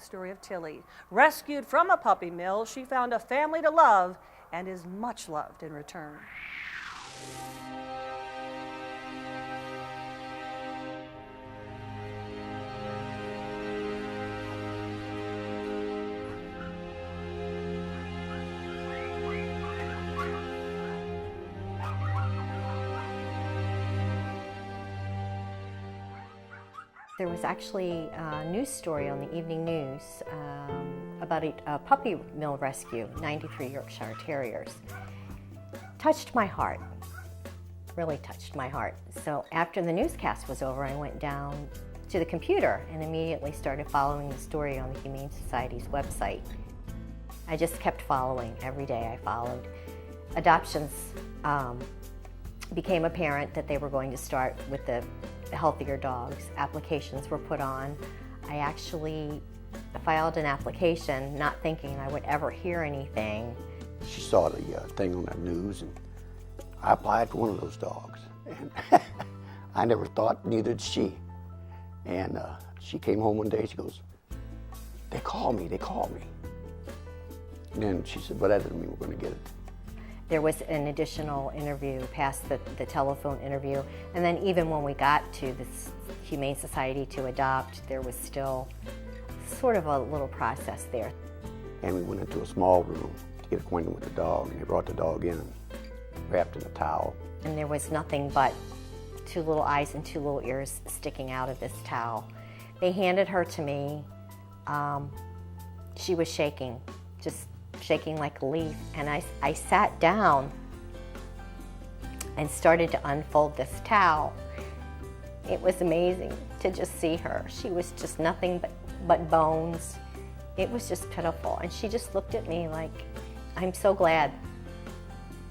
story of Tilly. Rescued from a puppy mill, she found a family to love and is much loved in return. There was actually a news story on the evening news about a puppy mill rescue, 93 Yorkshire Terriers. Touched my heart, really touched my heart. So after the newscast was over, I went down to the computer and immediately started following the story on the Humane Society's website. I just kept following. Every day I followed. Adoptions became apparent that they were going to start with the healthier dogs. Applications were put on. I actually filed an application not thinking I would ever hear anything. She saw the thing on the news and I applied for one of those dogs. And I never thought, neither did she. And she came home one day, she goes, they called me. And then she said, well, that doesn't mean we're going to get it. There was an additional interview past the telephone interview, and then even when we got to this Humane Society to adopt, there was still sort of a little process there. And we went into a small room to get acquainted with the dog, and they brought the dog in, wrapped in a towel. And there was nothing but 2 little eyes and 2 little ears sticking out of this towel. They handed her to me. She was shaking, just shaking like a leaf, and I sat down and started to unfold this towel. It was amazing to just see her. She was just nothing but bones. It was just pitiful, and she just looked at me like, I'm so glad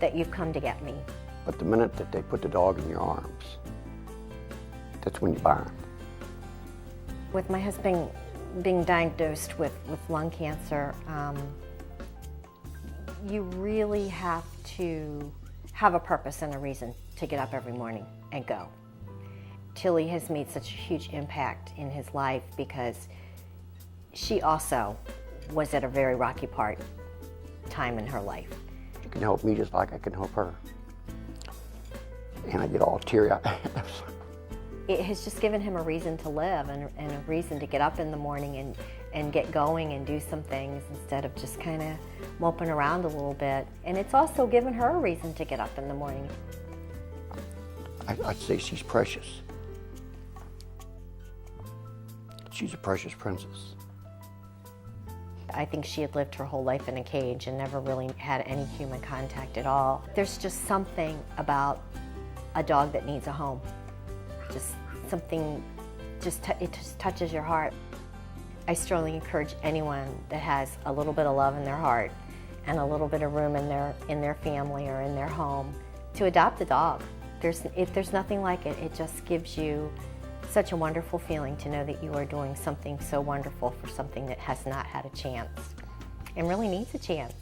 that you've come to get me. But the minute that they put the dog in your arms, that's when you bond. With my husband being diagnosed with lung cancer, you really have to have a purpose and a reason to get up every morning and go. Tilly has made such a huge impact in his life because she also was at a very rocky time in her life. She can help me just like I can help her. And I get all teary-eyed. It has just given him a reason to live and a reason to get up in the morning and get going and do some things instead of just kind of moping around a little bit. And it's also given her a reason to get up in the morning. I'd say she's precious. She's a precious princess. I think she had lived her whole life in a cage and never really had any human contact at all. There's just something about a dog that needs a home. Just something, it just touches your heart. I strongly encourage anyone that has a little bit of love in their heart and a little bit of room in their family or in their home to adopt a dog. There's nothing like it. It just gives you such a wonderful feeling to know that you are doing something so wonderful for something that has not had a chance and really needs a chance.